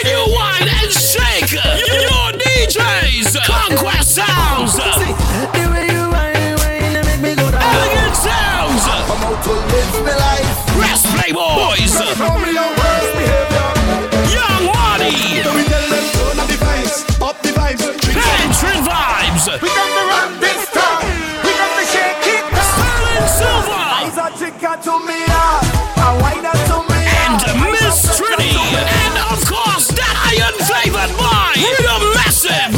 Rewind and shake. Your DJs. Conquest Sounds. The way you whine, make me go down. Elegant Sounds. I'm out to live my life. Rest Playboys. Show me your worst behavior. Young Money. We tell them turn up the vibes, up the vibes. Pantry Vibes. We got to run this town. We got to shake it. Sterling Silver. Eyes are chicken to me, a wine to me. And Miss Trini. And of course, that iron flavored wine. Rhythm massive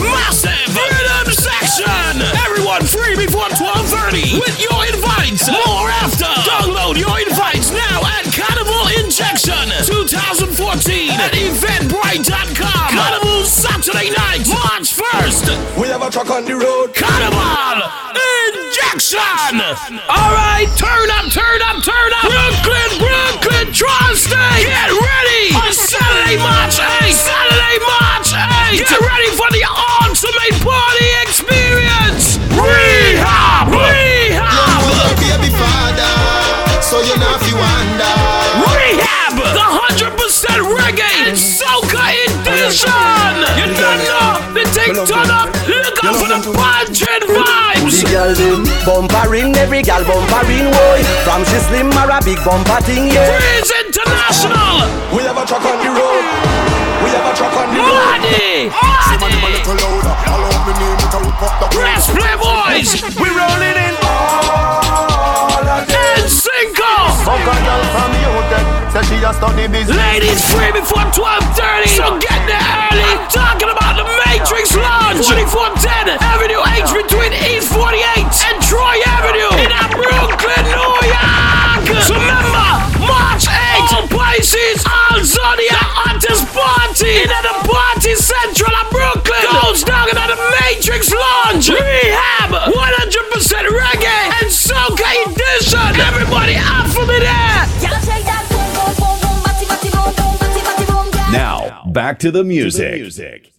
rhythm section. Everyone free before 12:30 with your invites. More after. Download your invites now at Carnival Injection 2014 at eventbrite.com. Carnival Saturday night, March 1st. We have a truck on the road. Carnival Injection. All right, turn up. Brooklyn, Tri-State. Get ready on Saturday, March 8th. Get ready for the ultimate party experience. Rehab. Baby father, so you know if you wonder. Rehab, the 100% reggae and soca edition. You don't know the thing turn up. Look out for the Pantry Vibes. The girl them bumpering, every girl bumpering, boy. From she slim or a big bumper thing, yeah. Freeze International. We have a truck on the road. Money. Rest Playboys. We rolling in all of them. And Cinco. Fuck a girl from the hotel, said she a study business. Ladies free before 12:30. So get there early. I'm talking about the Matrix Lounge, 4410 Avenue H between East 48 and Troy Avenue in Brooklyn, New York. So remember, March 8th, all places, all Zodiac hottest party in the party central of Brooklyn. Goes down in the Matrix Lounge. Rehab, 100% reggae and soca edition. Everybody up for me there. Now, back to the music.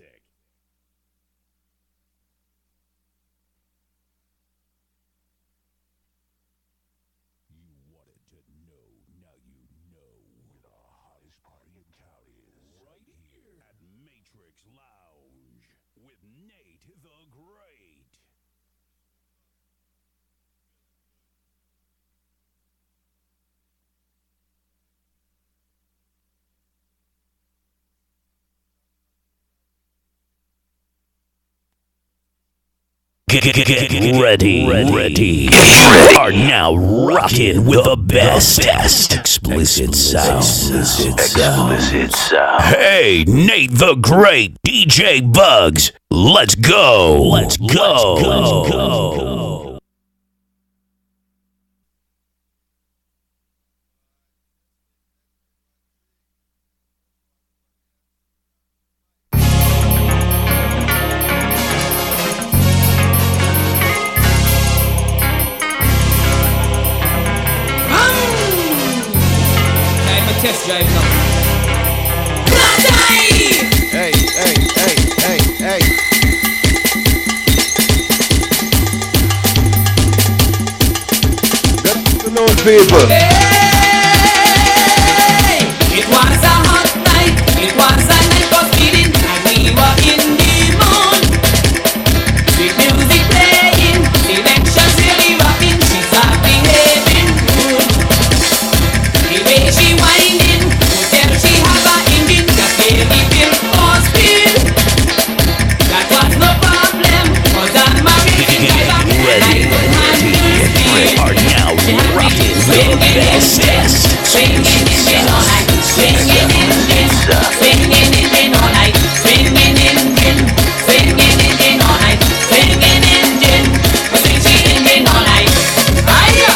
Get ready. Are now rocking with the best. Explicit sound. Hey, Nate the Great, DJ Bugs. Let's go. Test drive now. Hey. Good afternoon, people. Hey! It was a hot night. It was a night of feeling, and we were in the mood. Sweet music playing, selections really rocking. She started behaving good. The way she winding, tell she have a engine, just pay the bill or spill. That was no problem, 'cause I'm a racing driver and I don't handle speed. Are now rocking with the best. Swinging engine all night, swinging engine, swinging engine all night, swinging engine, swinging engine all night, swinging engine, swinging engine all night. Hiya!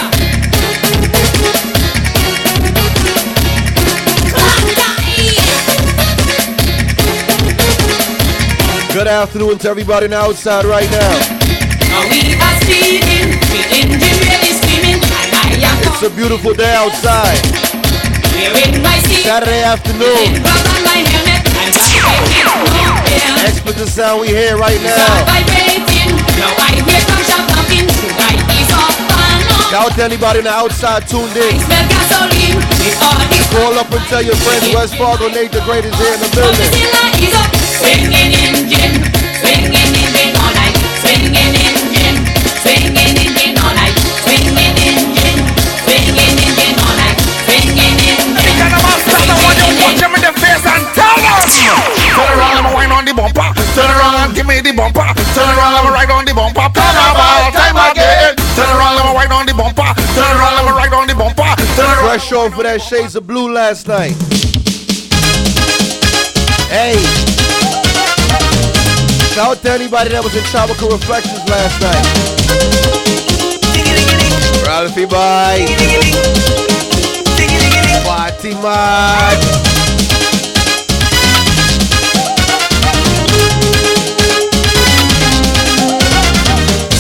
Good afternoon to everybody on the outside right now. Now we are speeding, the engine really screaming, and I am It's a beautiful day outside. wearing my seat, Saturday afternoon. on my helmet, and I'm Explicit sound we hear right now. vibrating. Now I hear some shout knocking, should I ease off and on? Shout out to anybody on the outside tuned I in. smell gasoline, with all this Call up and tell your friends West Fargo Nate the Great is here in the building. give me the bumper. Turn around, let me ride on the bumper. Carnival time again. Turn around, let me ride on the bumper. Turn around, let me ride on the bumper. Fresh show for that Shades of Blue last night. Hey. Shout out to anybody that was in Tropical Reflections last night. Ralphie boy. Fatima.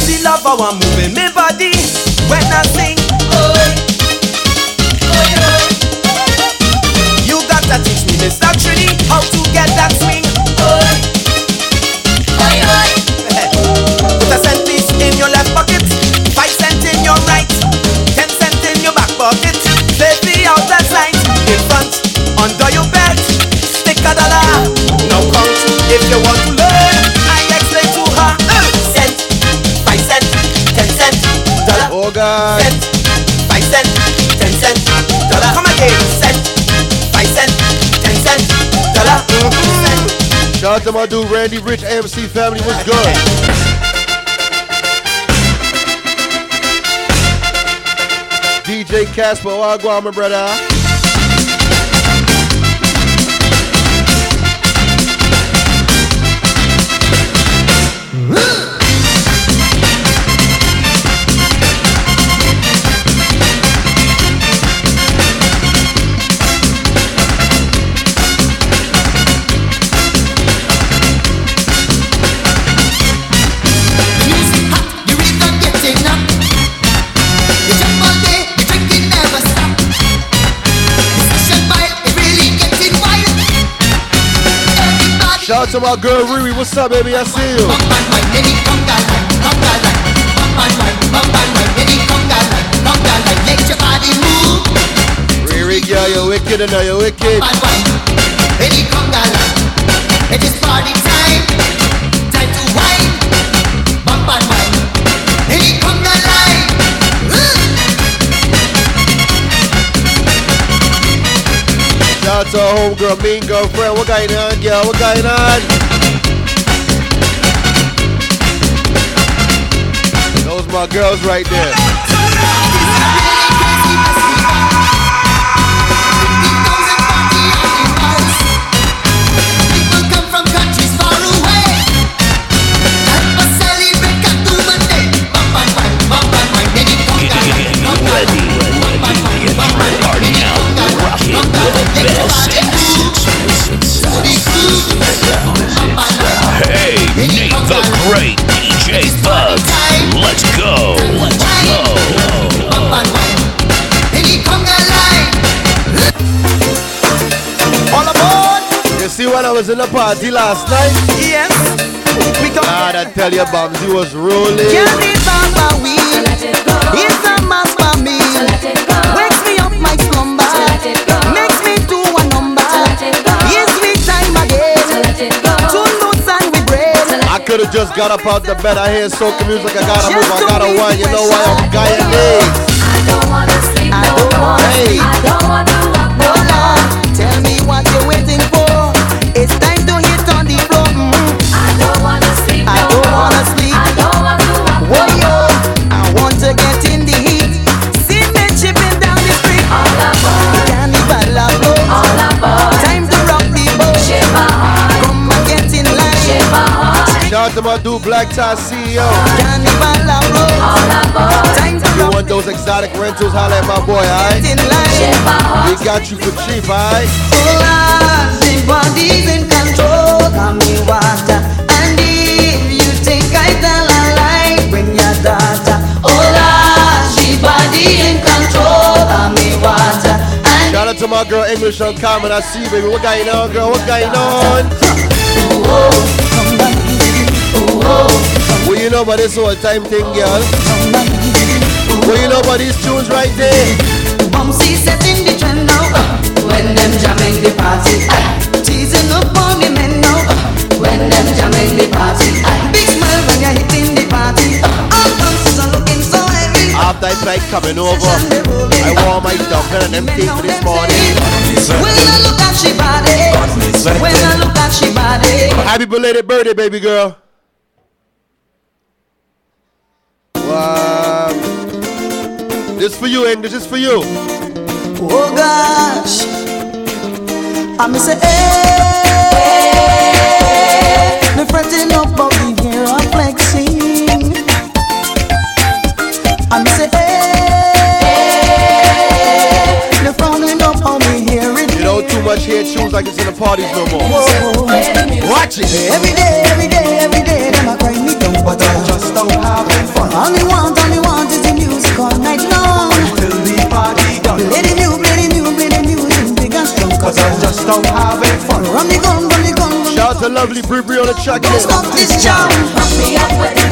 The lover one moving me body when I sing. You gotta teach me this actually how to get that swing. Put a cent piece in your left pocket, 5 cents in your right, 10 cents in your back pocket. Play the outside side, in front, under your belt, stick a dollar. Now count if you want to learn. I explain to her. Cent, 5 cents, 10 cents, dollar. Oh God. Cent, 5 cents, 10 cents, dollar. Come again. Cent, 5 cents, 10 cents, dollar. Shout out to my dude Randy Rich, AMC family, what's good? DJ Casper, Wagwan, my brother. Shout out to my girl Riri, what's up baby, I see you. Riri girl, you're wicked and now you're wicked. It is party time, time to wine. Bump and wine, any conga line. Shout out to our homegirl, mean girlfriend. What going on, girl? What going on? Those my girls right there. People come from countries far away. That must celebrate Katuma Day. Bump and wine, any conga line. Bump and wine, any conga line. Hey, Nate the Great, DJ Bugs. Let's go. Let's go. All aboard. You see when I was in the party last night? Yes. We come. God, I tell you, Bumsy was rolling. Candy Baba wheel. It's a master meal. Wakes me up my slumber. Makes me do a number. Gives me time again. 2 notes and we break. I could have just got up out the bed. I hear soca music. I gotta move. I gotta whine. You know why I'm Guyanese. I don't wanna sleep, I don't wanna sleep. I don't wanna rock, no Lord, tell me what you're waiting for. It's time to hit on the floor. I don't wanna sleep, I don't wanna sleep. I don't wanna rock, Whoa, yo, I want to get in the heat. See men chipping down the street. all aboard, Carnival afloat. all aboard. Time to rock the boat. Shake my heart, Come and get in line. shake my heart, Shout out to my dude Black Tie CEO. Carnival afloat. all aboard. Time to You rock want those exotic rentals? Holla at my boy, alright? in line. Shake my We heart, got you for cheap, alright? The body's in control of me water. And if you think I tell a lie, bring your daughter. Oh Lord, she body in control of me water. And Shout out to my girl English Uncommon. I see you, baby. What going on, girl? What going on? What you know about this whole time thing, girl? What you know about these tunes right there? Bumsy setting the trend now. When them jamming the party, teasing up on the men now. When them jamming the party, big smile when you're hitting the party. All bumps are looking so heavy. After I flight coming over, I wore my dumpling and them things for this morning. When I look at she body, when I look at she body. Happy belated birthday, baby girl. This for you, and this is for you. Oh gosh, I'm say, hey, the fretting up of the hair I'm flexing. I'm say, hey, the frowning up on the hair. You know, too much hair tunes like it's in the parties no more. Whoa. Watch it. Every day, them a cry me down, but I just don't have fun. All me want is the music all night long. Till the party done. Play the music big and strong. Cause I just don't have fun. Run the gun. Shout out to lovely Bri on the track. Don't stop this jam. Pop me up with the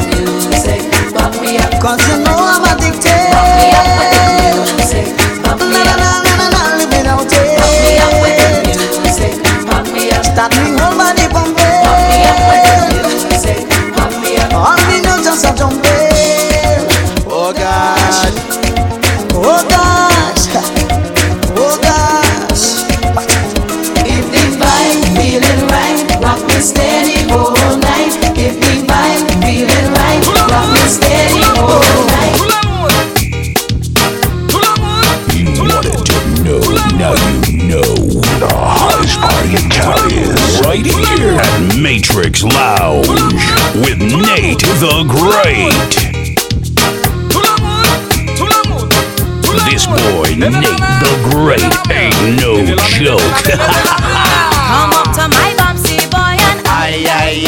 music. Pop me up. Cause you know I'm addicted. Pop me up with the music. Pop me up. Live without it. Pop me up with the music. Pop me up. Start me whole body pumping. Pop me up with the music. Pop me up. All me know just a jumping. Oh gosh. Oh gosh. Oh gosh. If the vibe feeling right, rock me steady all night. If the vibe feeling right, rock me steady all night. You wanted to know, now you know. The hottest party in town is right here at Matrix Lounge with Nate the Great. This boy, Nate the Great, ain't no joke. Come up to my bumpsy boy and Aye.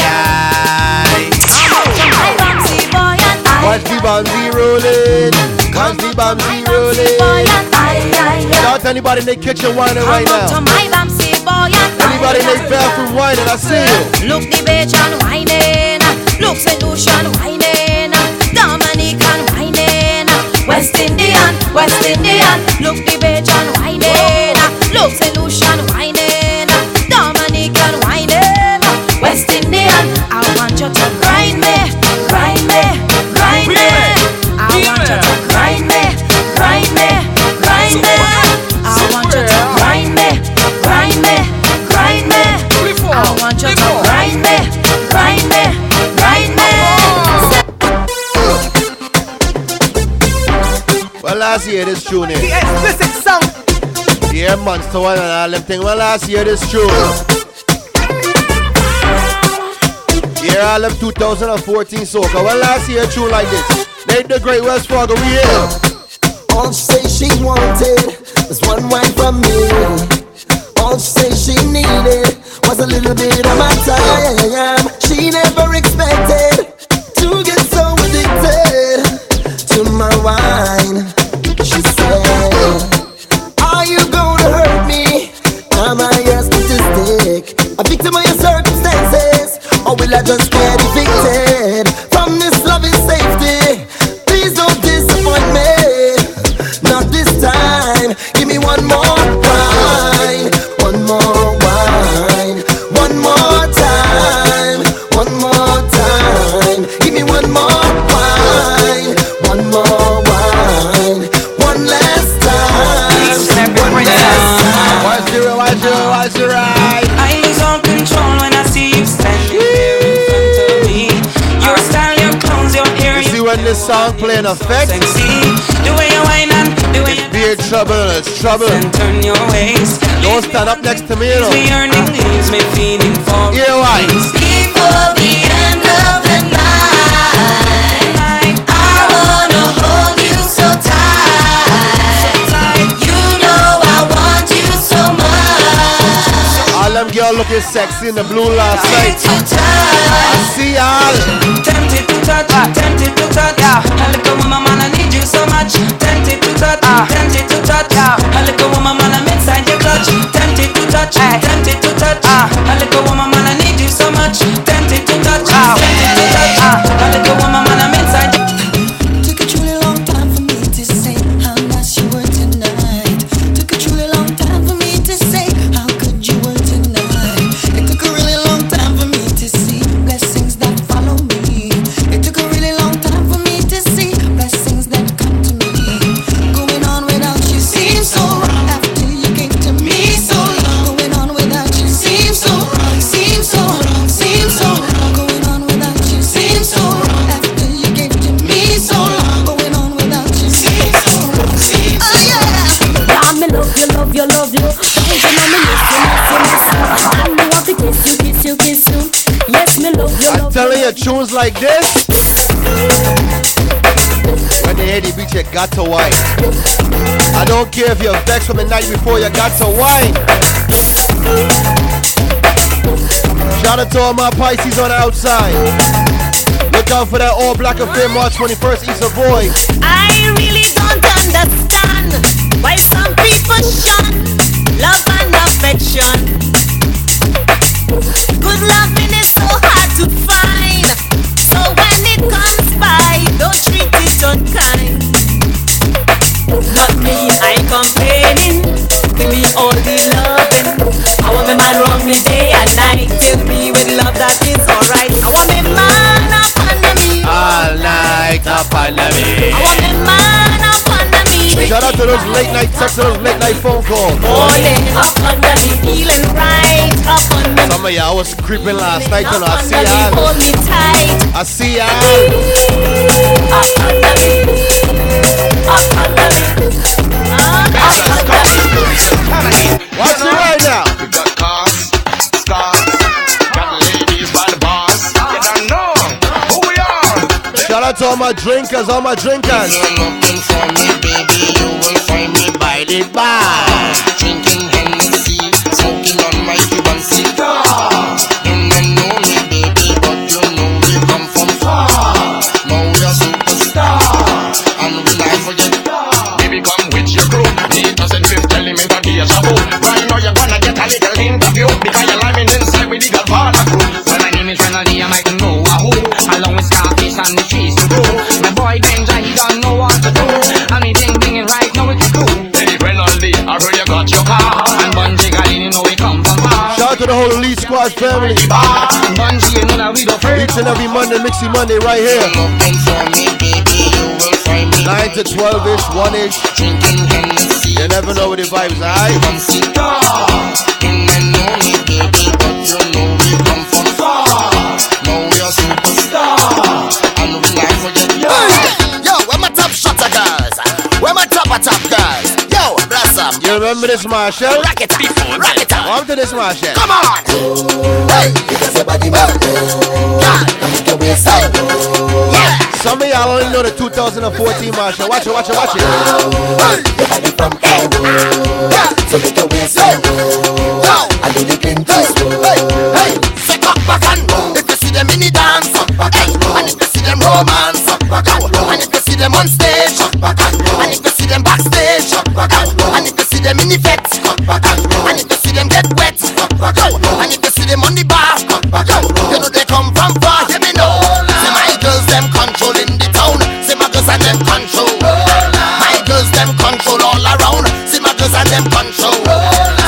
come up to my bumpsy boy and Watch the bombsy rolling. Watch the bombsy rolling. Shout out to anybody in the kitchen whining right Come up to now. my bumpsy boy and Anybody in the bathroom whining, I see you. Look the bitch and whining. Look St. Lucian whining. Dominican whining. West Indian. Look the bitch and whining. Look St. Lucian whining. Dominican whining. West Indian. I want you to grind me. I want you to grind me. I want you to grind me. I want you to grind me. Well, last year this tune The in. explicit sound. Yeah, Monster One and all them things. Well, last year this tune. Yeah, all them 2014 soca. Well, last year tune like this. Nate the Great, West Fargo, we here. All she say she wanted was one wine from me. All she say she needed was a little bit of my time. She never expected to get so addicted to my wine. She said, are you gonna hurt me? Am I a statistic? A victim of your circumstances? Or will I just get evicted from this loving safety? Please don't disappoint me. Not this time. Give me one more wine. One more wine. One more time. One more time. Give me one more wine. One more wine. One last time. One last time. What's the right? I lose all control when I see you standing there in front of me. Your style, your clothes, your hair. You see when this song play in effect? The way you whine and the way you Be in trouble, it's trouble. and turn your waist. Don't stand up next to me, you know. Me earning leaves me feeling for Yeah, why? Before the end of the night, I wanna hold you so tight. You know I want you so much. All them girls looking sexy in the blue last night. Too I tight. see y'all. tempted to touch, tempted to touch. A little woman, man, I need you so much. Tempted to touch, tempted to touch. A little woman, man, I'm inside your clutch. Tempted to touch, tempted to touch. A little woman, man, I need you so much. Tempted to touch, tempted to touch. A little woman, man, I'm inside. Took a truly long time for me to say how nice you were tonight. Took a truly long time for me to say how good you were tonight. It took a really long time for me to see blessings that follow me. It took a really long time for me to see blessings that come to me. Going on without you seems so wrong. After you came to me so long. Going on without you seems so wrong. Seems telling you, tunes like this, when they hear the beat, you got to whine. I don't care if you're vexed from the night before, you got to whine. Shout out to all my Pisces on the outside. Look out for that all black affair March 21st, East Savoy. I really don't understand why some people shun love and affection. Good loving is so hard to find, so when it comes by, don't treat it unkind. Not me, I complaining, give me all the loving. I want me man wrong me day and night, tell me with love that is alright. I want me man up under me, all night up under me. I want me man up under me. Shout out to those late night texts and those late night phone calls. Falling up under me, feeling right up under me. Some of y'all was creeping last night, you know. I see y'all. Hold me tight. I see y'all. Up under me, up under me, watch it right now. We got cars, stars, got ladies by the bars. You don't know who we are. Shout out to all my drinkers, all my drinkers. You're looking for me, baby, you will find me by the bar. Drinking Hennessy, smoking on my Cuban cigar. You don't know me, baby, but you know we come from far. Now we are superstars, and we not forget. Baby, come with your crew. Need us in fifth element of the shabu. Right now you're gonna get a little interview because you're living inside with the Galvana crew. Well, my name is Renaldi, I might know a who. Along with Scarface and the trees to grow. My boy Benja, he don't know what to do. And he think bringing right now it's cool. Hey, Renaldi, I heard you got your car. And Bunji Galini, you know we come from far. Shout out to the whole Elite Squad family. And Bunji, you know that we don't afraid. Each and every Monday, Mixy Monday, right here. You're looking for me, baby, you will find me 9 to 12-ish, 1-ish. drinking Hennessy. You never know what the vibes are, alright? Cuban cigar. You don't know me, baby, but you know we come from far. Now we are superstars, and we not forget. Yo, where my top shotter girls? Where my top girls? Yo, bless them. You remember this, Marshall? Rock it up, rock it up. Come to this, Marshall. Come on. Hey, because your body move. God, make your waist up. Yeah. Some of y'all only know the 2014 Marshall. Watch it, watch it, watch it. Hey, your body from head. Yeah, so make your waist up. Yo, I do the Clint Eastwood. Hey, say cock back and go. If you see them in the dance, hey, and if you see them romance, and if you see them on stage, and if you see them backstage, and if you see them in the vet, and if you see them get wet, and if you see them on the bar, you know they come from far. Let me know. Say my girls them controlling the town. Say my girls and them control. My girls them control all around. Say my girls and them control.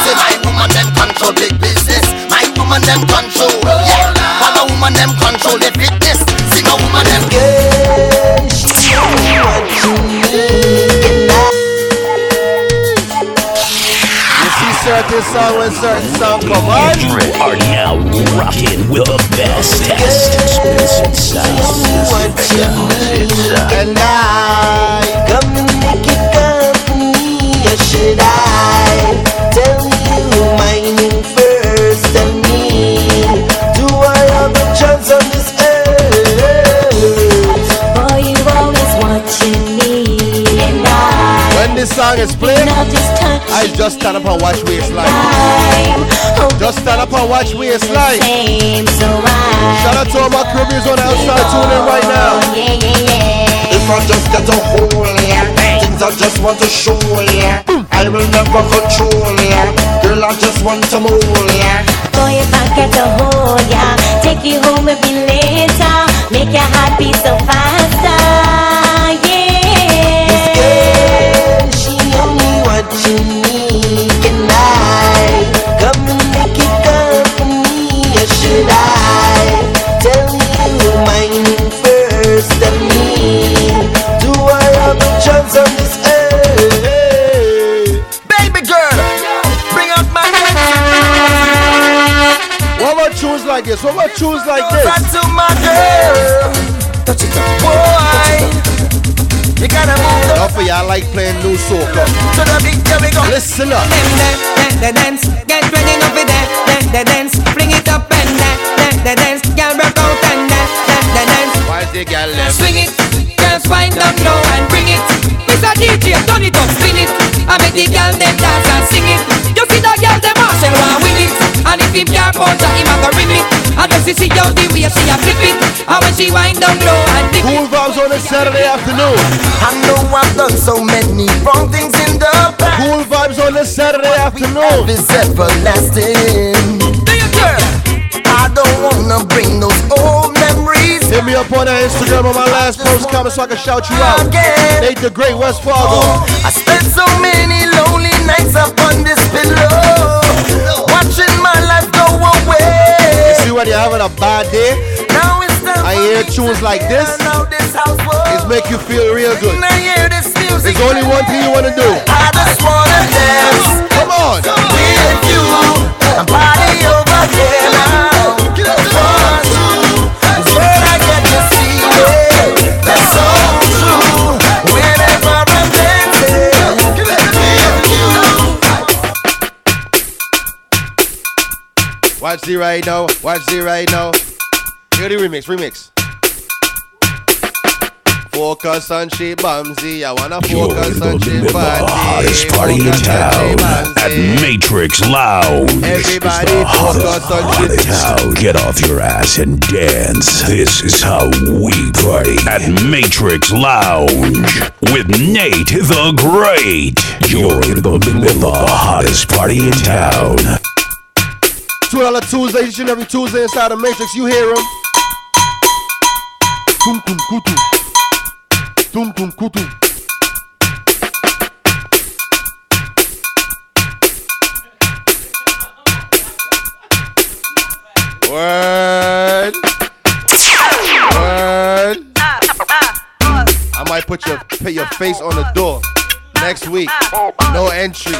Say my woman them control big business. My woman them control. Yeah, my woman them control the fitness. See my woman them. Girl, she only what you need. You see certain song when certain song come on. You are now rocking with the best. Explicit sound. And I Come and make it come for me, or should I tell you my name first and me? Do I have a chance on this earth? Boy, you always watching me, and when this song is played, I just stand up and watch waistline. Just stand up and watch waistline. Shout out to all my Caribbeans on the outside tuning right now. If I just get a hold, yeah, things I just want to show, yeah, I will never control, yeah, girl, I just want to move, yeah. Boy, if I get a hold, yeah, take you home a bit later, make your heart beat so faster, yeah. This girl, she only what you need, can I come and make it come for me, or should I tell you my name first and me? Do I have a chance on this earth? Baby girl, bring out my hands. What about tunes like this? What about tunes like this? To my girl, touch it up, boy. You gotta move Enough of y'all like playing new soca. to the beat. Here we go. Listen up. Dance, get ready now for that, dance, bring it up and that, dance, girl rock out and that, pussy, see how the way she a flip it. And when she wind down low and dip it. Cool vibes on a Saturday afternoon. I know I've done so many wrong things in the past. Cool vibes on a Saturday afternoon. It's everlasting. I don't wanna bring those old memories. Hit me up on that Instagram on my last post comment so I can shout you out. Nate the Great, West Fargo. I spent so many lonely nights up on this pillow, watching my life go away. You see when you're having a bad day, now it's time I hear tunes like this, it make you feel real good. There's only one thing you wanna do. I just wanna dance. Come on. With you, and party over here now. Watch the right now, watch the right now. Hear the remix. Focus on she Bamsy, I wanna focus on she The hottest party in town at Matrix Lounge. Everybody the focus on party in town. Get off your ass and dance. This is how we party at Matrix Lounge with Nate the Great. You're in the middle of the hottest party in town. $2 Tuesday, each and every Tuesday inside of Matrix, you hear him. Tum tum kutum. Tum tum kutum. Word. I might put your face on the door next week. No entry.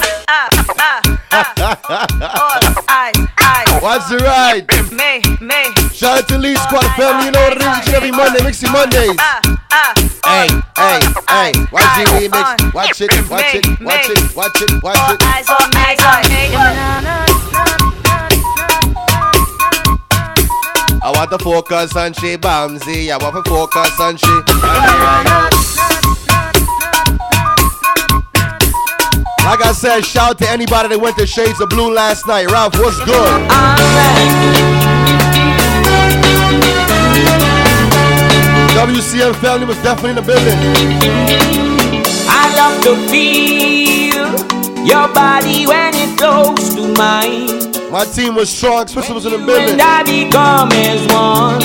What's the ride? Shout out to Lee Squad family, you know what it is each and every Monday, Mixie Mondays. Hey. Watch the remix. Watch it. I want to focus on she Bamsy. I want to focus on she. Like I said, shout out to anybody that went to Shades of Blue last night. Ralph, what's good? WCM family was definitely in the building. I love to feel your body when it's close to mine. My team was strong, Spencer was in the building. And I become as one.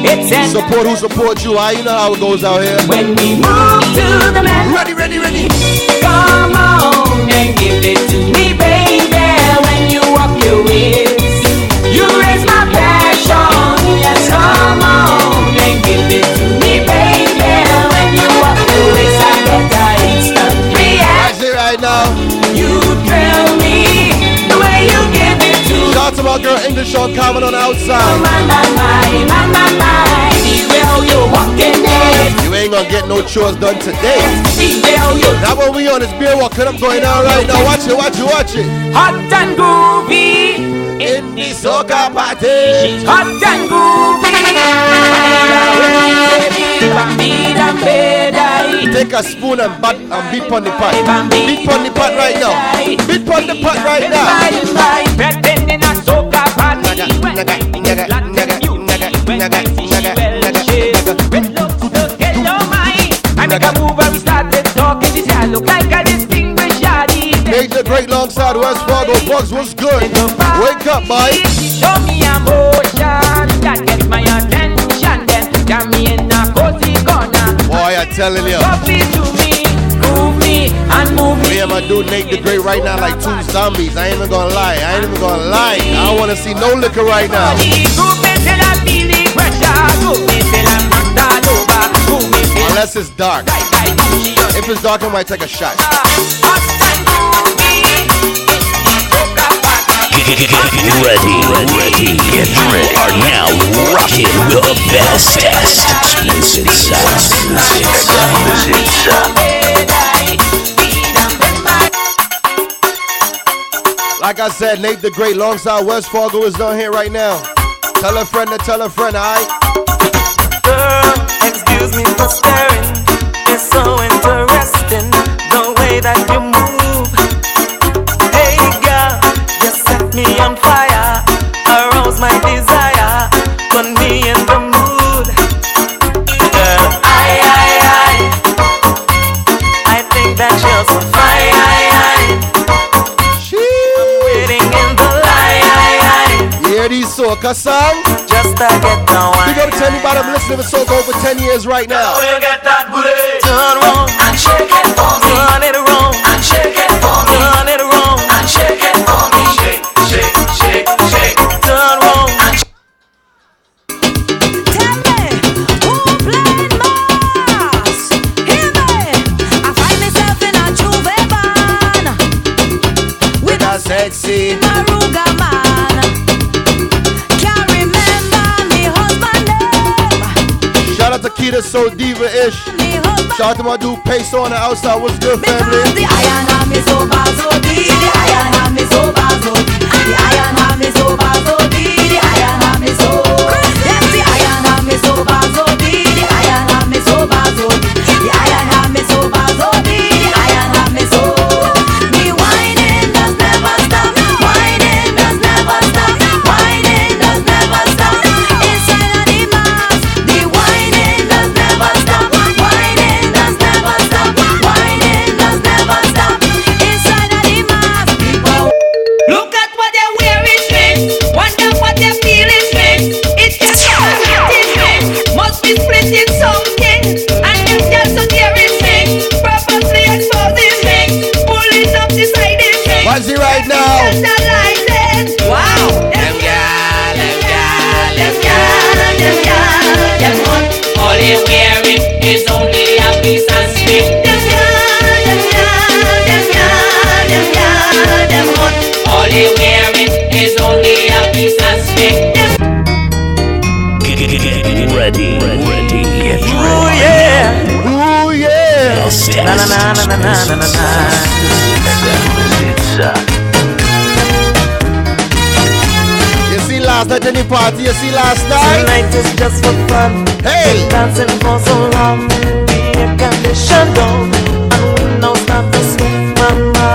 It's support who support you, you know how it goes out here. When we move to the man. Ready. Come on and give it to me, baby. When you walk your ways, you raise my passion. Yes, come on and give it to me, baby. When you walk your ways, I get an instant reaction. That's it right now. You thrill me the way you give it to me. Shout out to my girl English on comment on the outside. Oh my. You're walking it. You ain't gonna get no chores done today. Now when we on this beer walk, I'm going on right now. Watch it. Hot and groovy in the soca party. Hot and groovy. Take a spoon and beat on the pot. Beat on the pot right now. Beat on the pot right now. Pretending a soca party. I make a move and we started talking. This guy look like a distinguished yardie. Nate the Great alongside West Fargo. Bugs, what's good? Wake up, boy. Show me emotion that gets my attention. Then got me in a cozy corner. Boy, I'm telling you. Coffee to me, groove me, and move me. Me and my dude Nate the Great right now like two zombies. I ain't even gonna lie. I don't wanna see no liquor right now. Groove me till I feel the pressure. Groove me till I'm knocked all over. Groove me till unless it's dark. If it's dark, I might take a shot. Ready. Get ready. Are now rocking with the best. Explicit sound. Like I said, Nate the Great alongside West Fargo is down here right now. Tell a friend, alright? Girl, excuse me for staring. It's so interesting the way that you move. Hey girl, you set me on fire, arouse my desire, put me in the mood. Girl, I think that you're so fine. I'm waiting in the line. Hear these soca songs? Just to get the wine. Big up to anybody I'm listening to soca over 10 years right now. We'll get that booty. Turn around and shake it for me. Turn it around and shake it for me. Turn it around and shake it for me. Shake, shake, shake, shake. Turn around and shake. Tell me, who played Mars? Hear me, I find myself in a Juve van with a sexy Maruga man. Can't remember me husband name. Shout out to Keita, so diva-ish. Shout out to my dude Peso on the outside. What's good, family? The iron arm is over, so deep. The iron arm is over, so deep. The iron arm is over, so deep. The iron arm is over. Yes, the iron arm is over, so deep. The iron arm is over, so deep. The iron arm is over, so deep. The iron arm is over. The whining does never stop. Whining does never stop. Whining does never stop. Inside of the mass, the whining does never stop. Whining does never stop. Whining does never stop. Inside of the mass, people. Look at what they're wearing, strings. Wonder what they're feeling, strings. It's just something, strings. Must be splitting something. And them just so daring, strings. Purposely exposing, strings. Pulling up the siding, strings. What's it right now? Wow. Them gal, them gal, them gal, them gal, them hot. All they wearing is only a piece of string. Them gal, them gal, them gal, them gal, them hot. All they wearing is only a piece of string. Get ready. Get Ooh ready. yeah. Ooh, yeah. Na na na na na na na na. You see last night any party? You see last night? Tonight is just for fun. Hey. Dancing for so long. The air conditioned down, and we now start to sweat, mama.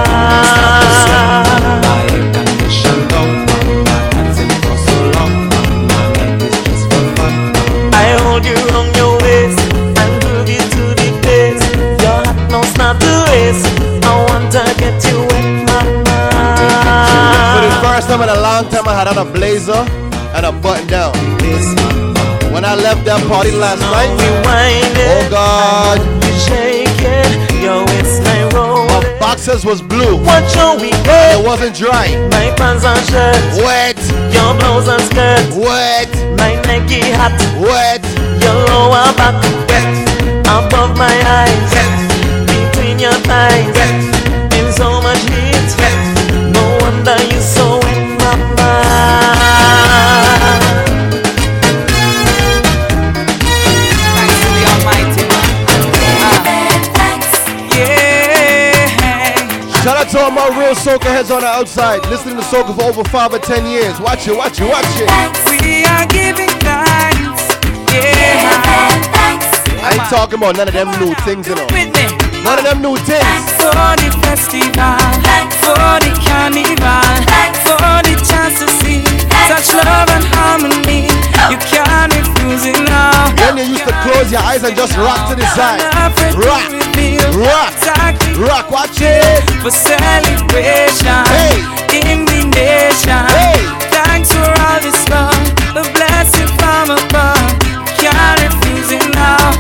I hold you round your waist and groove you to the bass. Your hot now start to race. I want to get you wet, mama. For the first time in a long time, I had on a blazer and a button down. When I left that party last night, oh God, you shake it, your waistline roll. My boxers was blue. What your we It wasn't dry. My pants and shirts wet. Your blouse and skirt wet. My Nike hat wet. Your lower back wet. Above my eyes between your thighs in so much heat. No wonder you so wet, mama. Shout out to all my real soca heads on the outside, listening to soca for over 5 or 10 years. Watch it, watch it, watch it. We are giving thanks. Yeah. I ain't talking about none of them new things, you know. None of them new things. For the festival, for the carnival, for the chance to see such love and harmony. You can't refuse it now. When you used to close your eyes and just rock to the side. Rock, rock, rock, watch it. For celebration, in the nation. Thanks for all this love, the blessing from above. Can't refuse it now.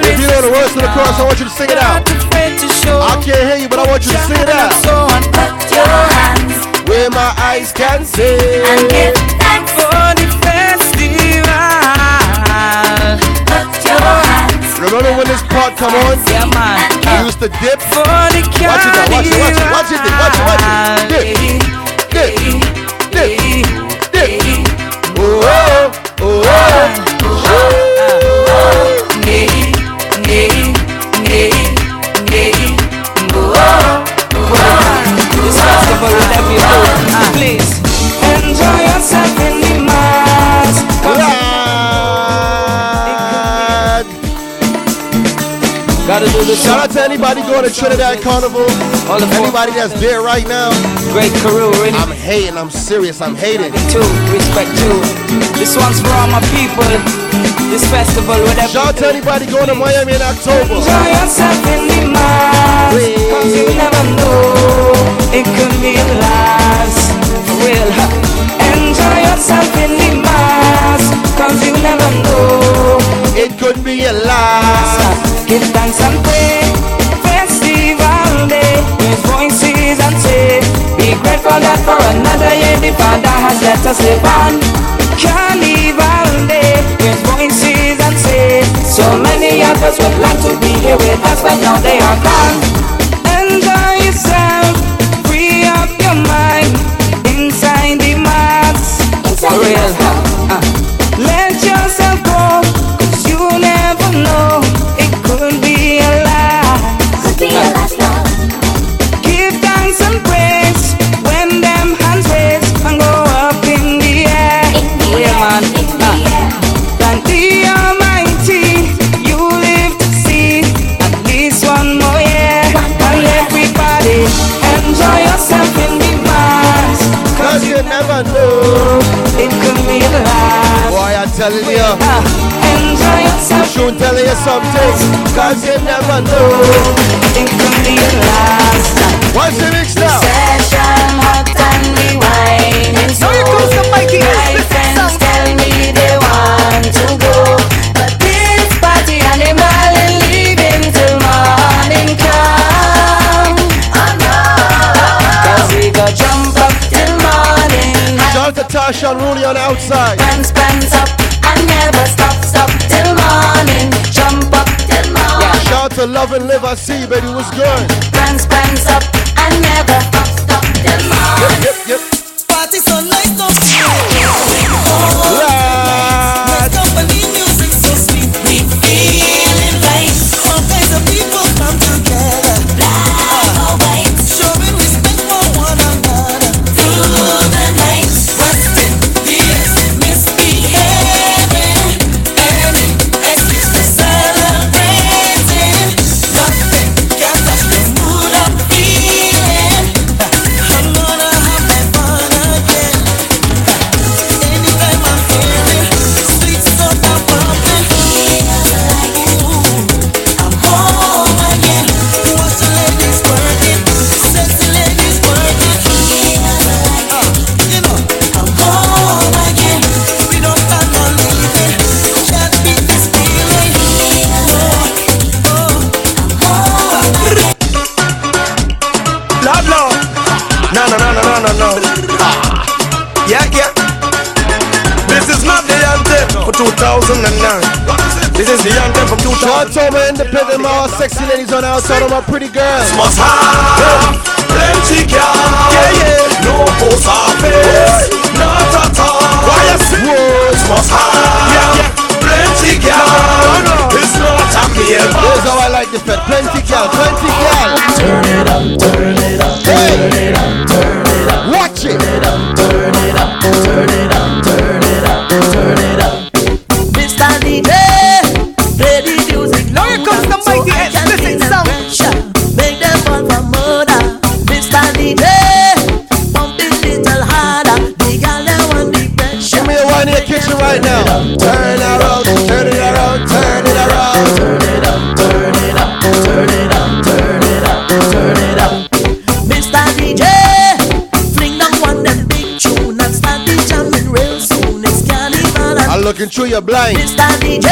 If you know the words to the chorus, I want you to sing it out. I can't hear you, but I want you to sing it out. So put your hands where my eyes can see and give thanks for the festival. Put your hands. Remember when this part come on? Yeah, man. You used to dip. For the watch it now, watch it, watch it, watch it, watch it, watch it. Dip, dip, dip, dip. Oh, oh, oh, oh. This festival will let me know. Please enjoy yourself in the mass. Gotta do do this. Shout out to anybody going to Trinidad Carnival. Anybody that's there right now. Great career, really. I'm hating, I'm serious, I'm hating. Too, respect too. This one's for all my people. This festival, whatever. Shout out to anybody going to Miami in October. Enjoy yourself in the mass, cause you never know, it could be a last. For real, enjoy yourself in the mass, cause you never know, it could be a last. Give thanks and pray, festival day, raise voices and say, be grateful that for another year the Father has let us live on. Carnival day, raise voices and say, so many of us would like to be here with us, but now they are gone. Enjoy yourself, free up your mind, inside the mass. For real, let yourself go, cause you never know, it could be a last. Give thanks and praise when them hands raise and go up in the air. Real man, thank the Almighty, you live to see at least one more year. And everybody, enjoy yourself in the mass, cause you never know, it could be the last. Boy, I'm telling you, enjoy yourself. Shoot telling you something, cause you never know, it could be the last. What's the mix now? Session hot and the wine is so. My friends tell me they want to go, but this party animal and leaving till morning come. Oh no, cause we go jump up till morning. Shout out to Tasha and Rooney on the outside. Pants up and never stop till morning. Jump up till morning. Yeah. Shout out to Love and Live, I see you, baby, what's good? Pants up and never stop till morning. Yep. Party so nice, no sleep. Company music so sweet. We feeling right. All kinds of people come together. Black or white. Showing respect for one another. Through the night. What's this? Misbehaving. And excuse for celebrating. Nothing can touch the mood I'm feeling. I'm gonna have my fun again. Anytime I'm feeling sweet soda pumping. I'm home again. Watch the ladies working, sexy ladies working. You know, I'm home again. We don't plan on leaving. Can't beat this feeling. I'm home again. Love, love. No. Yeah. This is not the anthem for 2009. This is the anthem from 2000. Shout out to my independent, my all sexy ladies on the outside, all my pretty girls. Must have plenty gas. Yeah. No post office. Not at all. Why you say? Must have plenty gas. It's not a meal. Here's how I like this fed. Plenty gal. Turn it up, turn it up, turn it up, turn it up. Watch it. Turn it up, turn it up, turn it up, turn it up, turn it up. Mr. DJ, play the music. Now here comes the mighty explicit sound. Make them fall for murder. Mr. DJ, pump it little harder. The girl they want the pressure. Give me a one in the kitchen right now. Turn it around, turn it around, turn it around. Turn it up, turn it up, turn it up, turn it up, turn it up. Mr. DJ, fling down one them big tune and start the jamming real soon. It's carnival and I'm looking through your blind. Mr. DJ,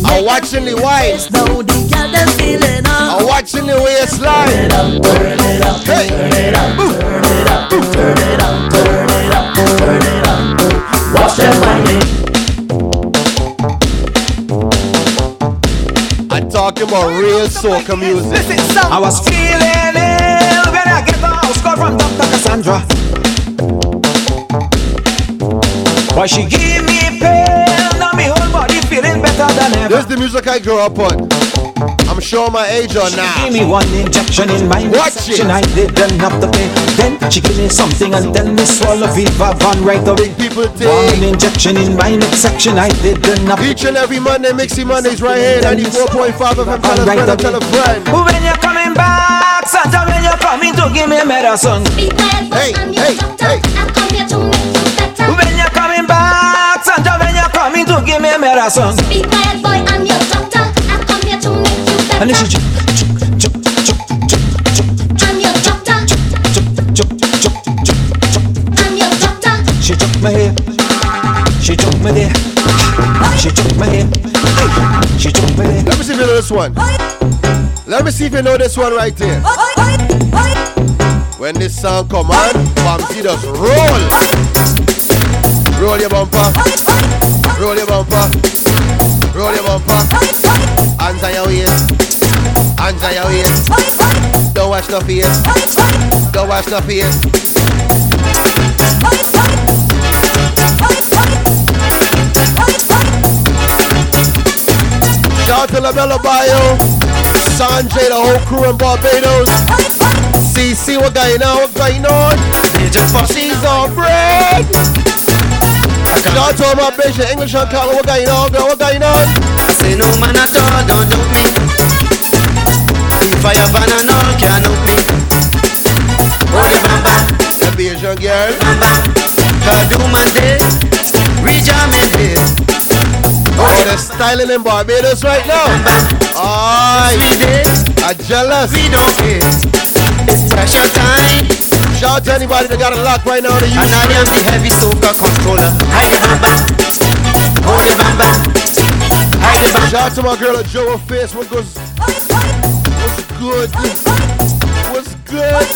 I'm watching the white. now the girl them feeling I'm watching the waistline. Turn it up, Hey. turn it up, turn it up, turn it up, turn it up, turn it up. Watch them whining. I'm talking about real soca music. I was feeling ill when I get the house call from Dr. Cassandra. But she gave me a pill, now me whole body feeling better than ever. This is the music I grew up on. I'm showing my age on now. Give me one injection in my section. I didn't have to pay. Then she give me something and tell me swallow Viva Van right away. People one injection in my section. I didn't have to each and every Monday, Mixie Mondays right here. 94.5 FM. Tell a friend, tell a friend. When you're coming back, Santa, when you're coming to give me medicine. Hey, hey, hey. When you're coming back, Santa, when you're coming to give me medicine. Be quiet, boy, I'm your doctor. I come here to make you better. And she I'm your doctor. I'm your doctor. She took my hair. She took my hair. She took my hair. She took my hair. Let me see if you know this one. Let me see if you know this one right here. When this song come on, Bamsi just roll. Roll your bumper. Roll your bumper. Roll your bumper. Hands on your waist. Hands on your waist. Don't wash no face. Don't wash no face. Shout out to LaMelo Bio, Sanjay, the whole crew in Barbados. CC, what going on? What going on? She's on bread. Shout out to all my patient English and Carla. What going on, girl? What going on? I say no man at all, don't doubt me. If I have an all, can't help me. Oh, the bamba. That be a young girl. Bamba. Kaduma day. Rejamin day. Oh, they're styling in Barbados right now. Aye. I'm jealous. We don't care. It's pressure time. Shout out to anybody that got a lock right now. And I am the heavy soca controller. Hi the bamba. Oh the bamba. Hi the bamba. Shout out to my girl at Joe Face. What goes? What's good? What's good?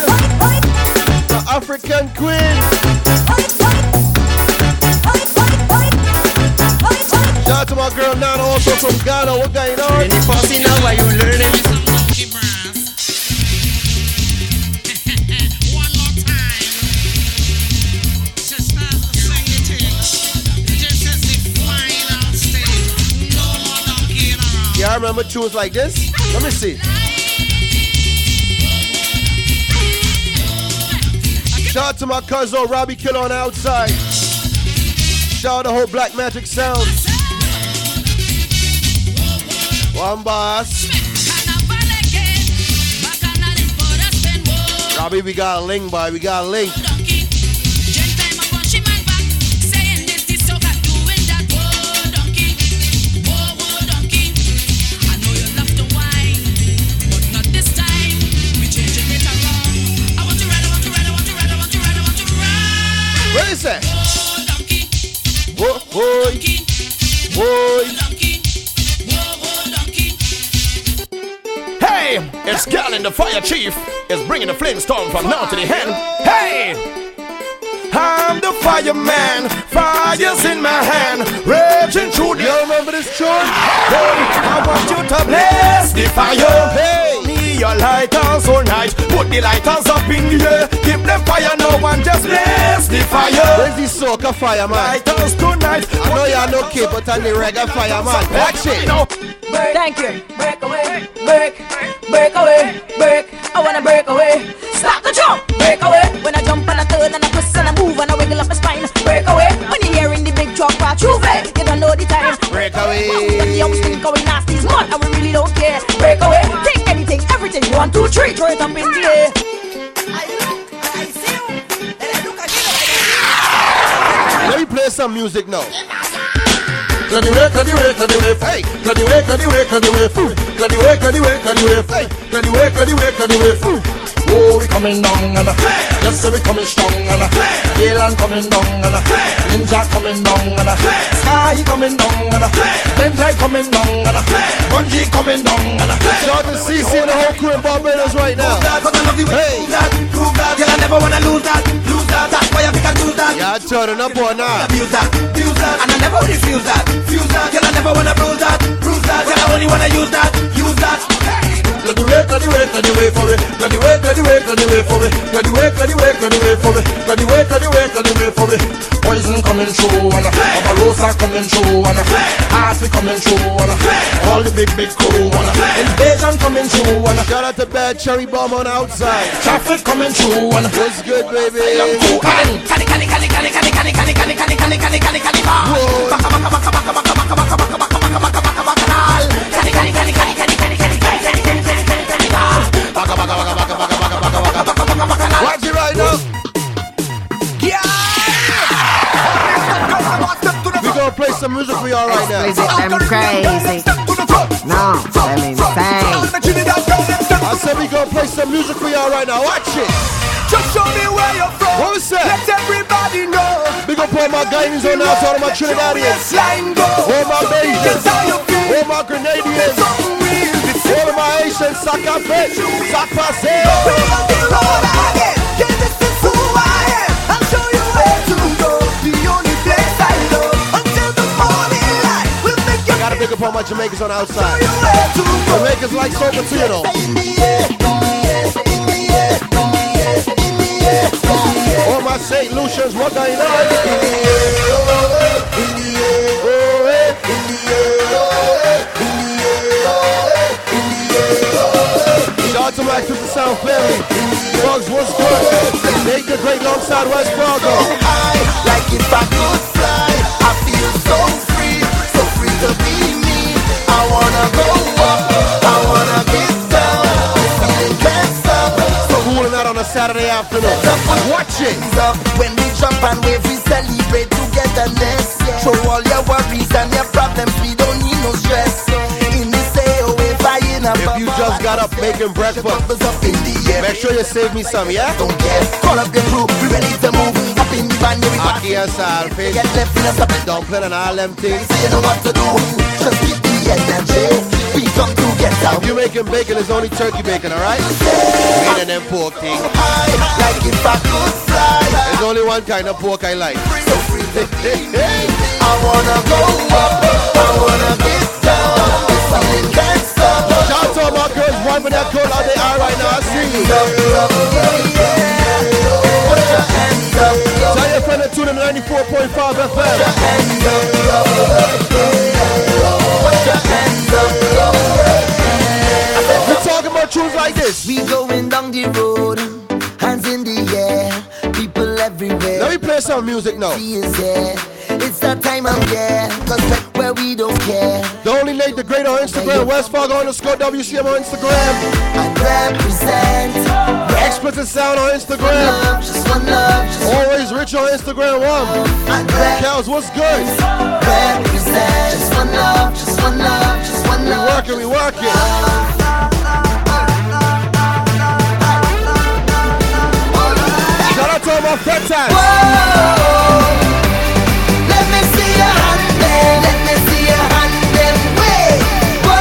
The African Queen. Shout out to my girl Nana, also from Ghana. What going on? Any fussy now, why you learning? Yeah, I remember tunes like this. Let me see. Shout out to my cousin Robbie Killer on the outside. Shout out to the whole Black Magic Sounds. One boss. Robbie, we got a link, boy. We got a link. Where is that? Whoa, boy. Hey, it's Gallon, the fire chief, is bringing the flintstone from now to the end. Hey, I'm the fireman, fire's in my hand, raging through the... You remember this tune? Hey, I want you to bless the fire. Hey, me your lighters all night, put the lighters up in the air, keep the fire now and just bless the fire. Where's the soca fireman? Lighters tonight. I know y'all know K, but I'm the reggae fireman. Watch it. Thank you. Break away, break away, break. I wanna break away. Stop the jump, break away. When I jump and I turn and I twist and I move and I wiggle up my spine, break away. When you're hearing the big truck pass through, you don't know the time. Break away. But the young stink going nasty's mud and we really don't care. Break away, take anything, everything. 1, 2, 3, throw it up in the air. Let me play some music now. Hey, oh, we coming down and yes, we coming strong and Galen coming down and Ninja coming down and Sky coming down and Benjai coming down and Bungie coming down and Shout out to CC and the whole crew in Barbados right now. Hey, Prove that, girl, I never wanna lose that. That's why I think I do that. y'all turning up or not? Abuse that, and I never refuse that. Girl, I never wanna bruise that. Girl, I only wanna use that. Let the way for it. Let the way for it. Let the way for it. Poison coming through, and Barbarossa coming through, and Arty coming through, and all the big crew, and Invasion coming through, and shout out to Bad Cherry Bomb on outside. Traffic coming through, and what's good, baby? Watch it right now. We gonna play some music for y'all right now. Explicit, them crazy. No, them insane. I said we gonna play some music for y'all right now. Watch it. Just show me where you're from. What was that? Let everybody know. Big up all my Guyanese on now, to all my Trinidadians, all my Bajans, all my Grenadians, all of my Haitians, Sacapet, Sacpase. Gotta big up all my Jamaicans on the outside. Jamaicans like soca too, you know. All my St. Lucians, what going on? Shout out to my Sister Sound family. Bugs, what's good? Make the great alongside West Fargo. Like if I could fly, I feel so free to be me. I wanna go up, I wanna get down. This feeling can't stop. So cooling out on a Saturday afternoon. Watch it. When we jump and wave, we celebrate togetherness. Show all your worries and your problems, we don't need no stress. In this AOA, flying up. If you just got up making breakfast, make sure you save me some, yeah? Don't care. Call up the crew, we ready to move. Up in the van, yeah, we back. Aki and Salfish, get left in a stop. dumpling and all them things. So you know what to do. Just keep the energy. We come to get out. If you making bacon, it's only turkey bacon, alright? Me and them pork things. Like if I could fly. There's only one kind of pork I like. So free. I wanna go up, I wanna get down. This feeling can't stop. Shout out to all my girls wiping that coat out they are right now. I see you. Tell your friend to tune in 94.5 FM. We're talking about tunes like this. We going down the road, hands in the air, people everywhere. Let me play some music now. It's that time of year, cause where we don't care. The only Nate the Great on Instagram, West Fargo _ WCM on Instagram. I represent Explicit Sound on Instagram. Just one love, Always Rich on Instagram. Kels, what's good? Represent just one love, just one love, just one love. We working. Shout out to all my fat time. Let me see your hand then. Let me see your hand then. Wait. Whoa.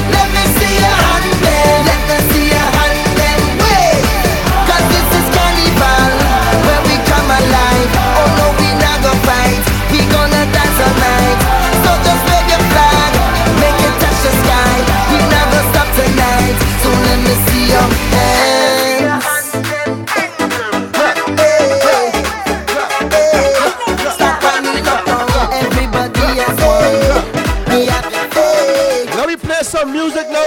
Let me see your hand then. Let me see your hand then. Wait. Cause this is carnival where we come alive. Oh no, we not gonna fight. We gonna dance all night. So just wave your flag, make it touch the sky. We not gonna stop tonight. So let me see your hands. Some music now.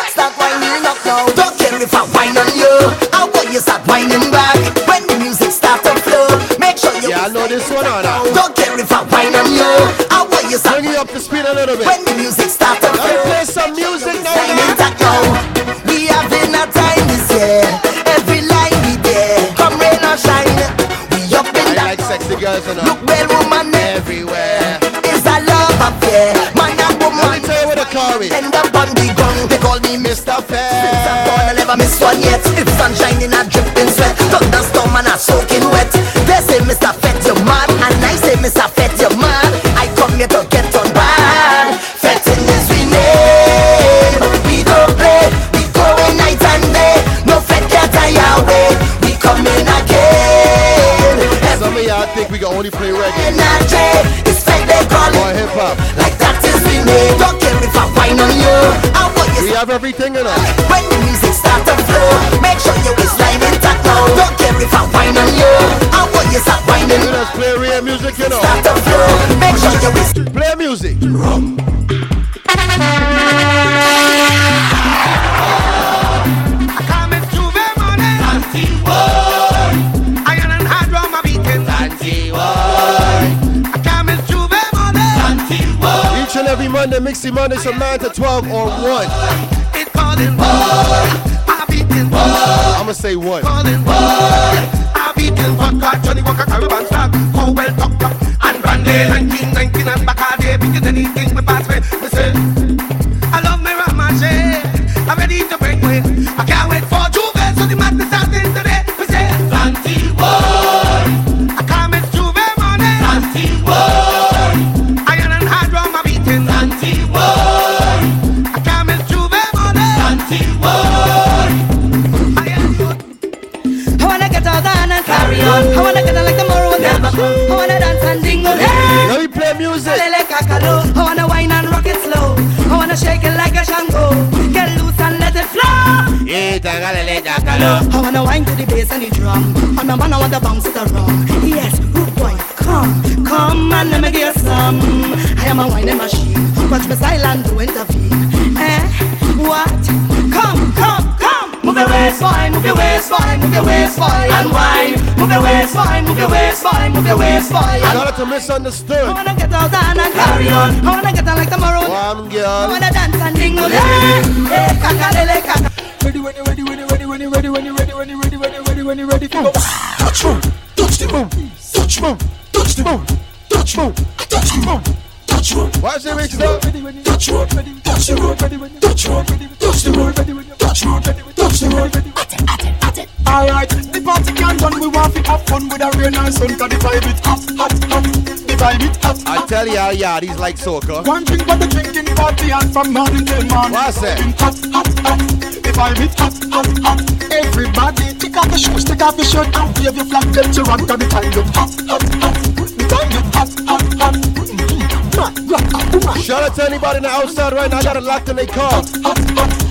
Start whining up now. Don't care if I whine on you. How about you start whining back? When the music start to flow, make sure you. Yeah, I know this one on now. Don't care if I whine on you. How about you start? Bring it up to speed a little bit. When the music start to flow, play some music now. We having a time this year. Every line we there. Come rain or shine, we up in that. Like sexy girls and all. Look well, woman everywhere. Is a love affair. Man and woman. Let me tell you what the car is. End up on the gun. They call me Mr. Fair. Since I'm born, I never miss one yet. It's sunshine in a dripping sweat. Thunderstorm and a soaking wet. They say Mr. Fett, you're mad. And I say Mr. Fett, you're mad. I come here to get on bad. Fetting is we name. We don't play. We going night and day. No Fett can't tie away. We coming again. Some of y'all think we can only play reggae. It's Fett they call it. Or hip hop. Like that is we name. Don't care if I whine on you. We have everything in us. When the music starts to flow. Make sure your waistline intact now. Don't care if I whine on you. I want you start whining. Let's play real music, you know. Start to flow. Make sure your waistline. Play music. Each and every Monday, Mixie Mondays from 9 to 12 or 1. It's calling war. I've eaten war. I'ma say 1. Calling war. I've eaten vodka, Johnny Walker, Caribbean Star, Cowell, Doctor, and Brandy, 1919 and Bacardi, because anything we pass me. Listen, I love me Ramache. I'm ready to bring way. I can't wait for Juve, so the madness starting today. We say, anti-war. I can't miss Juve money. Anti-war. Iron and hard drum, I'm beating. Anti-war. I can't miss Juve money. Anti-war. I wanna get out there and carry on. I wanna get out like tomorrow will never come. I wanna dance and dingle. Hey! Let me play music. I wanna wine and rock it slow. I wanna shake it like a shango. Get loose and let it flow. I wanna wine to the bass and the drum. And the man I wanna bounce it around. Yes, good boy, come and let me get some. I am a whining machine. Watch me silent to intervene. What? Come. Move your waist, boy, move your waist, boy, move your waist, boy, and wine. Move your waist, boy, move your waist, boy, move your waist, boy. Shout out to Misunderstood. I wanna get out and carry on. I wanna get out like tomorrow. One girl. I wanna dance and dingle. Hey, kaka, kaka. Ready when you ready to go. Touch boom, touch the boom, touch boom, touch the boom, touch boom, touch the boom, touch boom. Watch the mix up. Touch road, ready, touch the road, ready when you touch road, ready, touch the road, ready when you touch road, ready, touch the road, ready. At it. Alright, the party can't run. We want to have fun with a real nice sun. Cause the vibe it hot. The vibe it hot. I tell ya, yeah, these like soca. One drink but the drinking party and from morning till morning. What's that? Hot. The vibe it hot. Everybody take off your shoes, take off your shirt and wave your flag. Let you run. Cause the time it hot. The time it hot. Shout out to anybody in the outside right now. I got it locked in their car.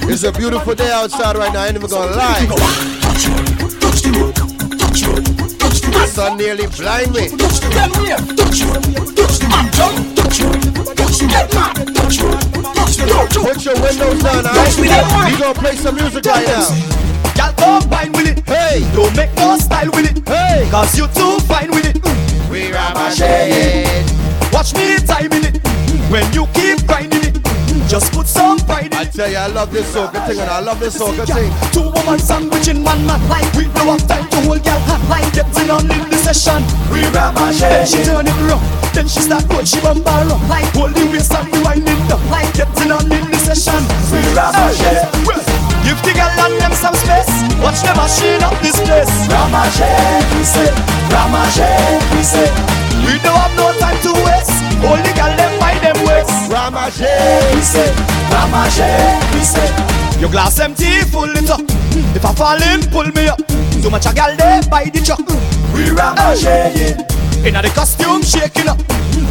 It's a beautiful day outside right now. I ain't even gonna lie. The sun nearly blind me. Put your windows down, alright? We gonna play some music right now. Y'all come fine with it. Hey, don't make no style with it. Hey, cause you too fine with it. We ramashing. Watch me timing it. When you keep grinding it, just put some pride in it. I tell you, I love this soca thing and I love this soca thing. 2 woman sandwich in one man. We don't have time to hold girl hand. Getting on in the session. We ramashing. Then she turn it round. Then she start going, she bump around. Hold the waist and rewind it down. Getting on in the session. We ramashing. Give the girl and them some space. Watch the machine up this place. Ramashing, we say. Ramashing, we say. We don't have no time to waste. All the girl them by them waist. Ramashing, we say. Ramashing, we say. Your glass empty, full it up. If I fall in, pull me up. Too much a girl there by the truck. We ramashing. Inna the costume shaking up.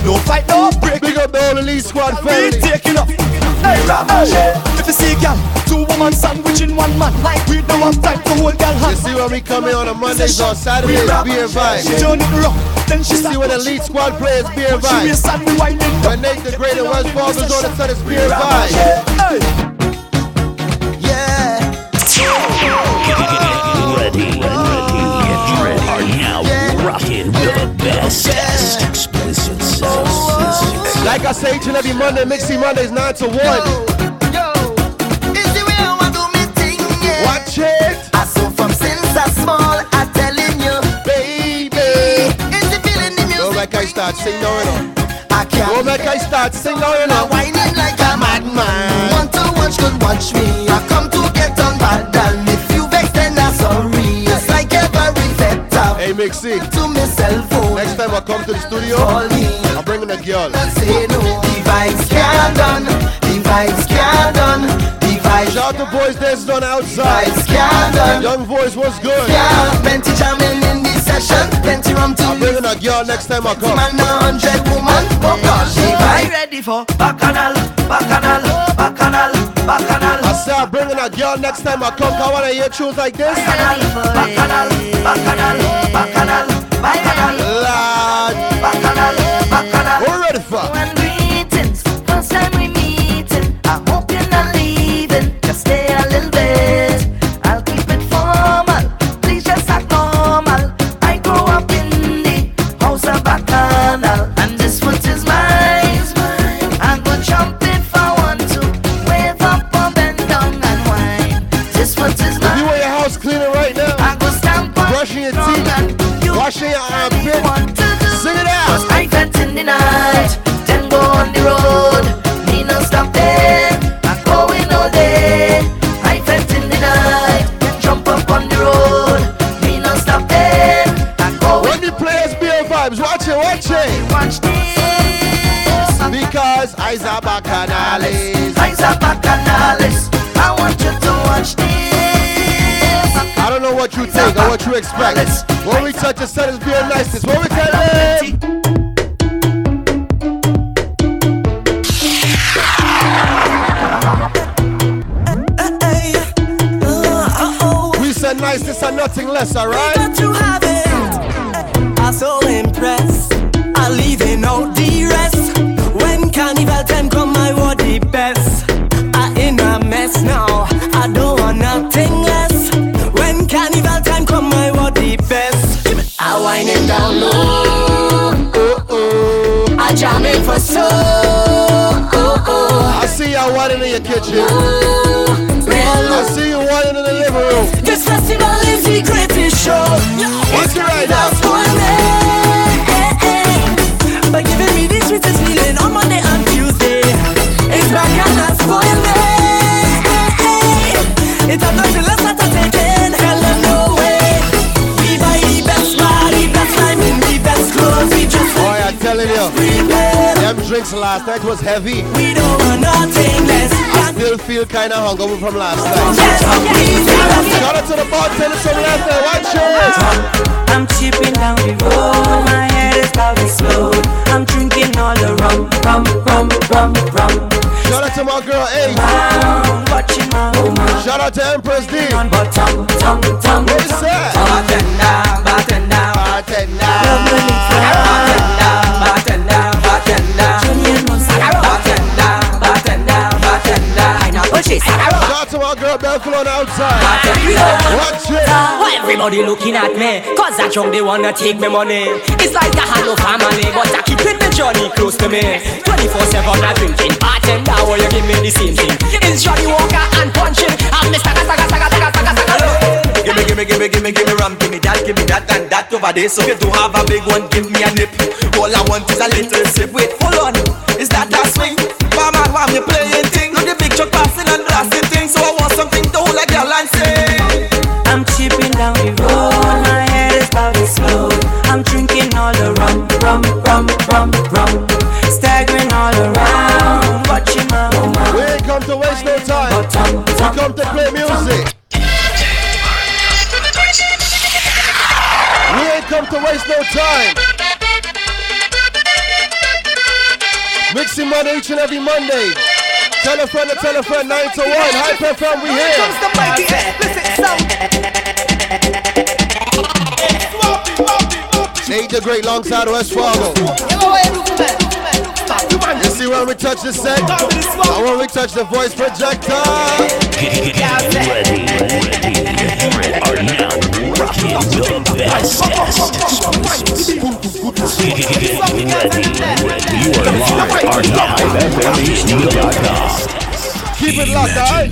No fight, no break. Big up the whole Elite Squad family. We taking up. Hey ramashing. If you see girl, 2 woman sandwich in one man. We don't have time to hold girl hand. You see when we come in on a Mondays or Saturdays, beer vibe. She turn it round. Then she see when the Elite Squad plays beer vibe. When Nate the Great and West Falls is on the set, it's beer vibe. Yeah. Ready. Are now rocking with the best. Explicit sounds. Like I say, each and every Monday, Mixie Mondays 9 to 1. Watch it. I saw from since I small, I telling you, baby. Is the feeling in music? Go back, I start sing now and on. I can't. Go back, I start sing now and on. Whining like a madman. Want to watch, could watch me. I come to get on bad, and if you vex, then I'm sorry. It's like every vector. Hey, Mixie. To my cell phone. Next time I come to the studio, I'm bringing a girl. Say no. The vibes can't done. The vibes can't done. Shout out to boys dancing on the outside. Young voice was good. Yeah, plenty jamming in the session. Plenty rum to I'm bringing a girl next time I come. Man, 100 woman. Oh God, she ready for bacchanal. I said I'm bringing a a girl next time I come, I wanna hear tunes like this. Bacchanal, Lord, we're ready for. greetings, first time we meeting. I hope you're not leaving. Just stay a little bit. I'll keep it formal. Please just act normal. I grew up in the house of Bacchanal, and this foot is mine. I'm gonna jump if I want to. Wave up or bend down and whine. This foot is mine. You want your house cleaning right now? I go stamp on brushing your teeth, washing your armpit. Sing it out. Cause I felt in the night, then go on the road. Me no stop there, I'm going all day. I felt in the night, then jump up on the road. Me no stop there, I'm going. When the players be on vibes, watch it, watch it. Watch this. Because eyes are Bacchanales. Eyes are Bacchanales. I want you to watch this. I don't know what you think or what you expect. When we touch the sun, it's being nice. This when we can live. We said niceness and nothing less, alright? Got to have it. I'm so impressed. I'm leaving out the rest. When carnival time come, I want the best. I'm in a mess now. I don't want nothing less. When carnival time come, I want the best. I wind it down low. I jam it for so. I see you whining in your kitchen. I see you whining in the living room. This festival is the greatest show. What's it right now? By giving me the sweetest feeling on Monday and Tuesday. It's back and that's spoil me. It's a nothing less that I'm taking. Hell no way. We buy the best bar, the best time in the best clothes. We just boy, I'm telling you, them drinks last night was heavy. We don't want nothing less. I still feel kinda hungover from last night. Shout out to the bartenders from last night. Watch it. I'm chipping down the road, my head is about to explode. I'm drinking all the rum. Shout out to my girl A. Watching my woman. Shout out to Empress D. On bottom. What is that? Bartender. Shout out to my girl Belful on the outside. Watch it. Why everybody looking at me? Cause I drunk they wanna take me money. It's like a hollow family, but I keep it the journey close to me. 24/7 I drinking. Bartender, will you give me the same thing? It's Johnny Walker and punching. I'm Mr. Give me rum, give me that and that over there. So if you don't have a big one, give me a nip. All I want is a little sip. Wait, hold on, is that swing? Mama, why me playing thing? Look the big truck passing and blasting things. So I want something to hold like girl and sing. I'm chipping down the road, my head is about to explode. I'm drinking all the rum. Staggering all around, watching my woman. We ain't come to waste no time. We come to play music. We ain't come to waste no time. Mixing money each and every Monday. Tell a friend to tell a friend, 9 to 1. Hyper FM, we here. Comes the mighty explicit sound. Nate the Great alongside West Fargo. You see when we touch the set, and when we touch the voice projector. Ready. Are now rocking the bestest. Ready. You are live. Are now. Keep it locked, alright?